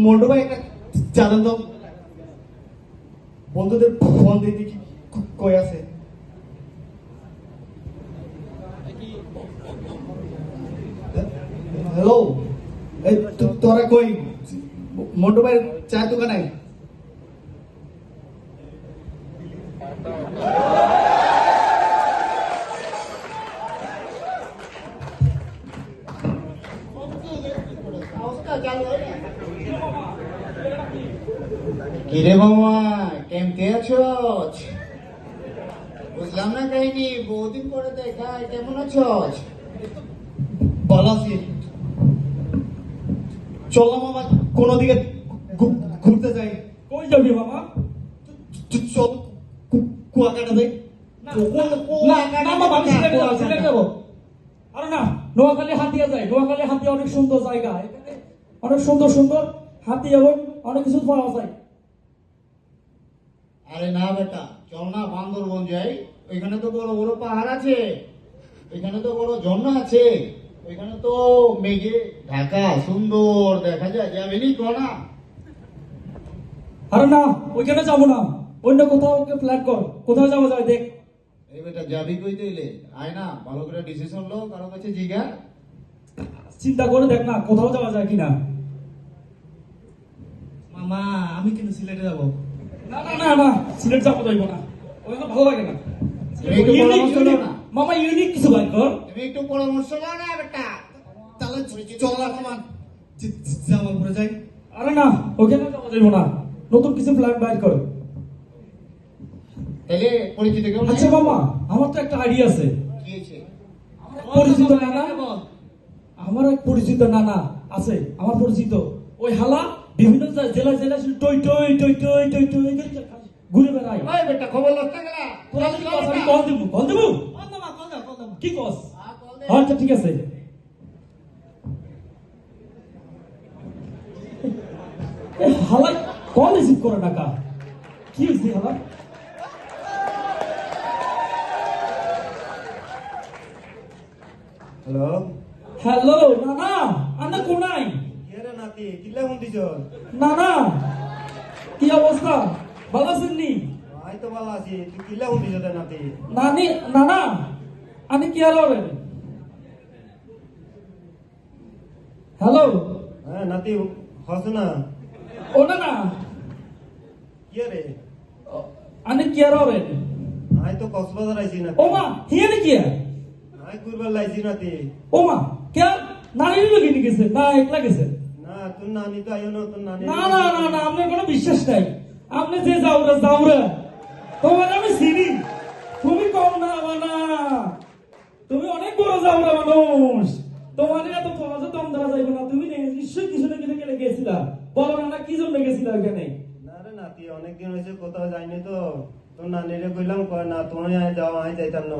মন্টু ভাই একটা জানেন তো বন্ধুদের ফোন দিতে কি কই আছে? হ্যালো, এই তোরা কই? মন্টু ভাইয়ের চায়ের দোকানে? কিরে মামা, কেমতে আছো? বুঝলাম না কাহিনী, বহুদিন পরে দেখা। কেমন আছো? ভালো আছি। চললাম মামা কোনো দিকে ঘুরতে যাই। কই যাবি মামা? চল কুয়াকাটা যাই। না মামা, আমি সিলেটে যাবো। আরে না, নোয়াখালী হাতিয়া যাই। নোয়াখালী হাতিয়া অনেক সুন্দর জায়গা, এখানে অনেক সুন্দর সুন্দর হাতি এবং অনেক কিছু পাওয়া যায়। আরে না বেটা, চল না বান্দরবন যাই। ওইখানে তো বড় বড় পাহাড় আছে, ওইখানে তো বড় ঝর্ণা আছে, ওইখানে তো মেঘে ঢাকা, সুন্দর দেখা যায়। যাবি নি না? আরে না, ওইখানে যাবো না, অন্য কোথাও ওকে প্ল্যান কর। কোথাও যাওয়া যায় দেখ। এই বেটা যাবি কই তাইলে? আয় না, ভালো করে ডিসিশন লো, কারো কাছে জিগা। চিন্তা করে দেখ না, কোথাও যাওয়া যায় কিনা। মামা আমি কিন্তু সিলেটে যাবো। না না না না, সিলেট যাবো, যাইবো না, ওখানে ভালো লাগে না। তুমি একটু পরামর্শ নাও না। মামা ইউনিক কিছু বাইর কর। তুমি একটু পরামর্শ নাও না বেটা। তাহলে চল না মামা, জামালপুরে যাই। আরে না, ওখানে যাওয়া যাইবো না, নতুন কিছু প্ল্যান বাইর কর। তাইলে পরিচিত কেউ নাই? আচ্ছা মামা, আমার তো একটা আইডিয়া আছে। কি হয়েছে? পরিচিত নানা, আমার এক পরিচিত নানা আছে, আমার পরিচিত। ওই হালা বিভিন্ন জেলায় জেলায় শুধু টই টই টই টই টই টই করে ঘুরে বেড়ায়। ওই বেটা খবর লক্ষ্য গেলা। তোরা যদি কস, আমি কল দেবো, কল দেবো। কি কস? আচ্ছা ঠিক আছে। হালা কল রিসিভ করে টাকা। কি হয়েছে হালা? হ্যালো, হ্যালো নানা, আনা কোনাই? কে রে নাতি, কিল্লা ফোন দিছ? নানা, কি অবস্থা? ভালো আছেন নি? আই তো ভালো আছি, তুই কিল্লা ফোন দিছ রে নাতি? নানি, নানা, আমি কি আর হবেন? হ্যালো, হ্যাঁ নাতি, হস না? ও নানা, কে রে? আমি কি আর হবেন? আই তো কক্সবাজার আইছি নাতি। ও মা, হিয়ানে কি? আই ঘুরবার লাইছি নাতি। ও মা, কে? নানি লোক নিয়ে গেছে না একলা গেছে? না, তোর নানি তো আইও না, তোর নানি। না না না না, আপনার কোনো বিশ্বাস নাই। আপনি যে যাওরা যাওরা, তোমার আমি চিনি। তুমি কম না বানা, তুমি অনেক বড় যাওরা মানুষ। তোমার এত সহজে দম দেওয়া যাইবে না। তুমি নিশ্চয়ই কিছু না কিছু কেটে গেছিলা। বলো না কি জন্য গেছিলা ওখানে? না রে নাতি, অনেকদিন হয়েছে কোথাও যাইনি তো। তোর নানিরে কইলাম, কয় না তোমার যাও, আমি যাইতাম না।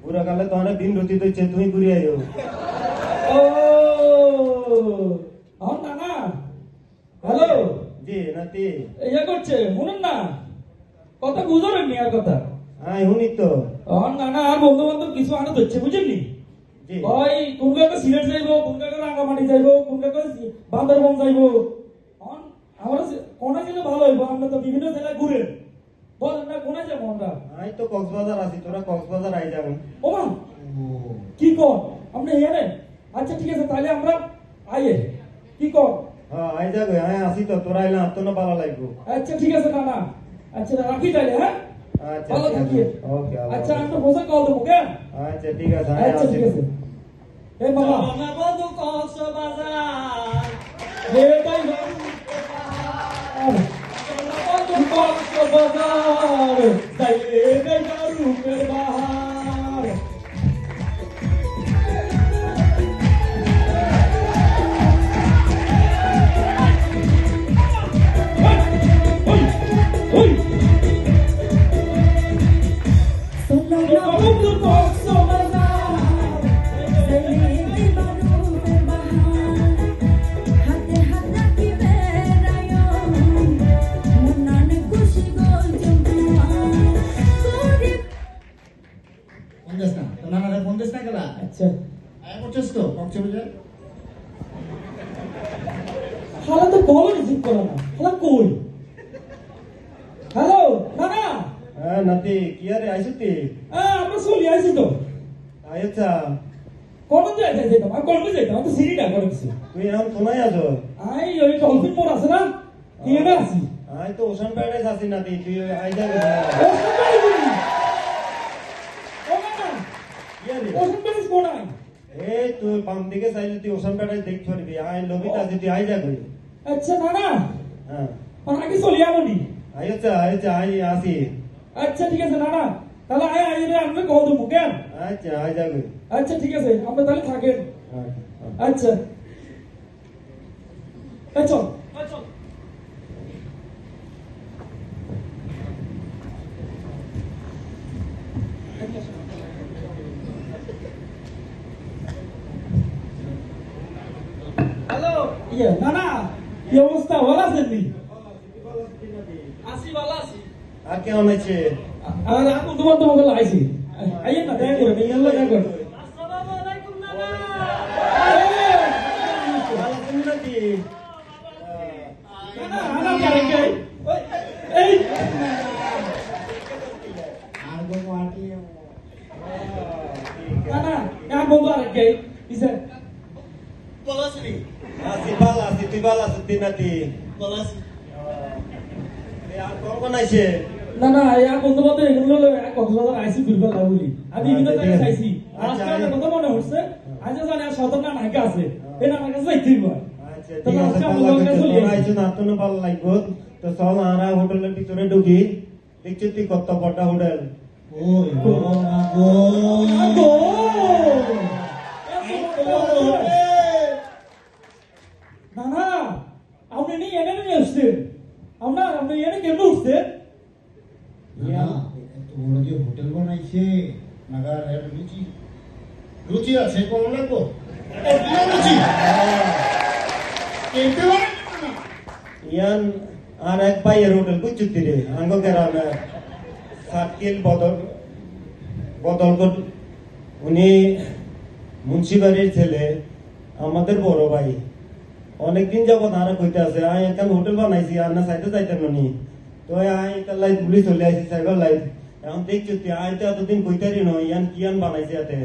পুরা কালে তো অনেক দিন রতি হচ্ছে, তুমি ঘুরে আইও। ও আমার নানা, হ্যালো, জি নাতি। ইয়া করছে শুনুন না, কথা বুঝলেন নি? আর কথা আই হুনি তো। আমার নানা আর বন্ধু বান্ধব কিছু আনন্দ হচ্ছে, বুঝেননি? জি। ওই কোন কাকা সিলেট যাইবো, কোন কাকা রাঙ্গামাটি যাইবো, কোন কাকা বান্দরবন যাইবো। আমরা কোনা গেলে ভালো হইবো? আমরা তো বিভিন্ন জায়গায় ঘুরে, বলেন না কোনায় যাবো আমরা? আই তো কক্সবাজার আছি, তোরা কক্সবাজার আই যাবো। ও মা, কি কর আপনি এখানে? আচ্ছা ঠিক আছে, তাহলে আমরা আইয়ে কি কর? হ্যাঁ আই যাবে, হ্যাঁ আসি তো, তোরা আইলে আর তো না ভালো লাগবো। আচ্ছা ঠিক আছে নানা, আচ্ছা রাখি তাইলে, হ্যাঁ আচ্ছা ভালো ঠিক আছে। থাকিয়ে। ওকে, আচ্ছা আমি তো বসে কল দেবো, কেন? আচ্ছা ঠিক আছে, হ্যাঁ আচ্ছা আসি। ঠিক আছে। এই বাবা, রে তাই না? বাজার যাইলে বেলা রূপের বাহার। ফোন দিস না, তোর নানারে ফোন দিস না গেলা। আচ্ছা, আয় করছিস তো কক্সবাজার? হালা তো কল রিসিভ করো না হ্যালো কই হ্যালো নানা হ্যাঁ নাতি কি আরে আইসুতি আমরা চলি আইছি তো আচ্ছা কোন যাইতে যেতাম আর কোন যাইতাম তো সিরিটা করেছি তুই এখন কোনায় আছো আই ওই ডলফিন মোড় আছে না এখানে আছি আই তো ওশান প্যারাডাইস আছি নাতি তুই আই যাবি কি আরে ওখান প্যারিস কোনায় এই তুই বাম দিকে চাইলে তুই ওশান প্যারাডাইস দেখতে পারবি আই লবিতে আছি তুই আই যাবি আচ্ছা নানা হ্যাঁ মানে আগে চলি আমনি আচ্ছা আই আসি আচ্ছা ঠিক আছে নানা তাহলে আয় আয় রে আমরা কল দেবো কেন আচ্ছা আই যাবি আচ্ছা ঠিক আছে আমরা তাহলে থাকেন আচ্ছা চল চল হ্যালো ইয়ে নানা কি অবস্থা ভালো আছেন নি আসি ভালো আছি আর কেমন আছে আর আপু তোমাকে লাগাইছি আইয়েন না দেখা করে নিয়ে দেখা করে আসসালামু আলাইকুম নানা ভালো আছেন নাকি নানা আনা করে কে এই আর গো মাটি নানা ya বন্ধু আর কে ইসে বলাসনি আসি তুই ভালো আছিস তুই নাতি বলাসনি আর কোন আছে না না ya বন্ধু বন্ধু এগুলো হলো কক্সবাজার আইসি ঘুরবে লাগুলি আমি বিভিন্ন জায়গায় খাইছি আচ্ছা, আজকে কথা মনে হচ্ছে আজ জানি আর সদর না নায়িকা আছে এই নানার কাছে যাইতে হবে আচ্ছা ঠিক আছে ভালো লাগছে তোরা আইছো না তো ভালো লাগবো তো চল আমরা হোটেলের ভিতরে ঢুকি দেখছিস তুই কত বড় হোটেল ওই গো না গো আগো নানা আপনি নি এনে নিয়ে আসছেন আপনি এনে কেন উঠছেন না এত বড় যে হোটেল বানাইছে নাগার এর রুচি রুচি আছে কোন লাগবো ওটিও রুচি কেটে পারে না ইয়ান আর এক ভাইয়ের হোটেল বুঝছিস রে আঙ্গ গ্রামে সার্কিল বদল উনি মুন্সিবাড়ির ছেলে আমাদের বড় ভাই অনেকদিন যাবত আর কইতে আছে আই এখন হোটেল বানাইছি আর না চাইতে চাইতেন নি তো আই তার ঘুরি চলে আইছি সাইবার লাইফ এখন দেখছি তুই আই তো এতদিন কইতারি নয় ইয়ান কিয়ান বানাইছে এতে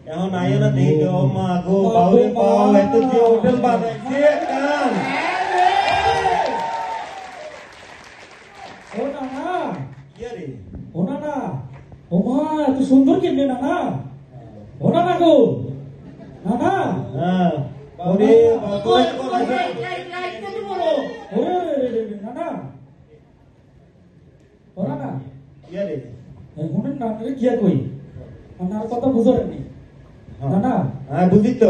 এখন আই না দেখি ও মা গো বাউরে পাও এত যে হোটেল বানাইছে কাম ও নানা কি রে ও নানা ও মা এত সুন্দর কেমনে নানা ও নানা গো নানা হ্যাঁ ওরে বাবা ওরে নানা ও নানা কি রে এখন নানারে কি কই নানার কথা বুঝরেননি নানা হ্যাঁ বুঝি তো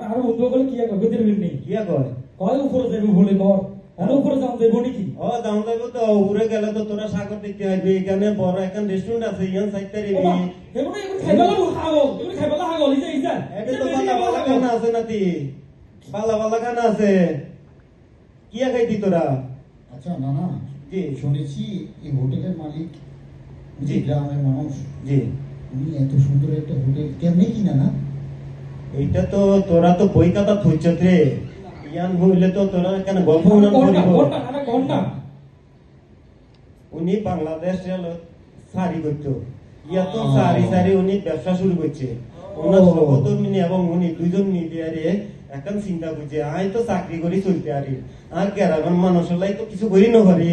আর বন্ধু বলে কি কই গদির বিন্নি কি কয় কয় উপরে যাবে বলে কর আর উপরে যাও যাবে নাকি ও দাম যাবো তো উড়ে গেলে তো তোরা সাগর দেখতে আসবি এখানে বড় এখন রেস্টুরেন্ট আছে ইয়ান সাইতে রিবি এগুলো খাইবালা হাগো এগুলো খাইবালা হাগো লিজা ইজা এটা তো বালা খানা আছে নাতি বালা খানা আছে কি খাইতি তোরা আচ্ছা না না জি শুনেছি এই হোটেলের মালিক জি। যে গ্রামের মানুষ জি উনি এত সুন্দর একটা হোটেল কেমনি কিনা না এইটা তো তোরা তো বই খাতা থইছ রে ইয়ান হইলে তো তোরা কেন গল্প উনান করিব ঘন্টা উনি বাংলাদেশ সারি করতো ইয়া তো সারি উনি ব্যবসা শুরু করছে ওনার সহধর্মিনী এবং উনি দুজন মিলিয়ে এখন চিন্তা করছে আই তো চাকরি করি চলতে আরি আর গ্রামের মানুষের লাই তো কিছু করি না পারি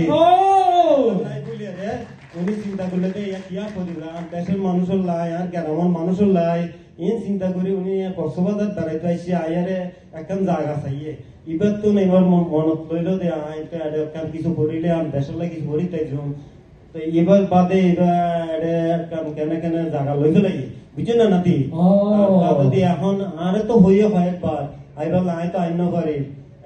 উনি চিন্তা করলে তো ইয়া কিয়া করিলাম দেশের মানুষের লাই আর গ্রামের মানুষের লাই ইন চিন্তা করি উনি কক্সবাজার দাঁড়াইতে আইসি আয়ারে এখন জায়গা চাইয়ে এবার তো এবার মনত লইল দে আই তো এখন কিছু করিলে আর দেশের লাই কিছু করি তাই তো এবার বাদে এবার কেন জায়গা লইতে লাগে বুঝছেন না নাতি যদি এখন আরে তো হইয়া হয় একবার আইবার আই তো আইন পারি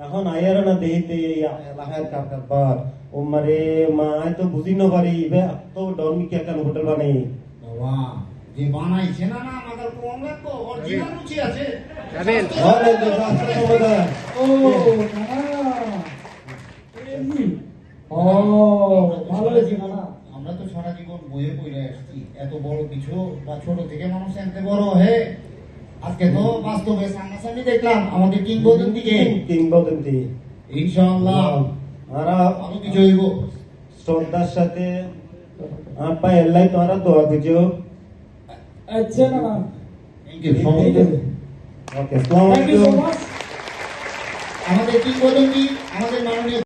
এখন আয়ার না দেহিতে এলাকার কারবার ও মারে মা আই তো বুঝি না পারি এবার তো ডরমি কে কেন হোটেল বানাই বাবা যে বানাইছে না না আমাদের কোন লাগতো অরিজিনাল রুচি আছে আরে দেশাস্ত্র সমাধান ও নানা এমনি ও ভালো হয়েছে নানা আমরা তো সারা জীবন বইয়ে পড়ে আসছি এত বড় কিছু বা ছোট থেকে মানুষ এনতে বড় হে আজকে তো বাস্তবে সামনাসামনি দেখলাম আমাদের কিংবদন্তিকে কিংবদন্তি ইনশাআল্লাহ আর ভালো কিছু হইব। শ্রদ্ধার সাথে আর পাই এল্লাই তোমরা দোয়া দিও। আচ্ছা না থ্যাংক ইউ সমস্ত ওকে, আসসালামু থ্যাংক ইউ সো আলাইকুম। মাচ আমাদের কিংবদন্তি আমাদের মাননীয়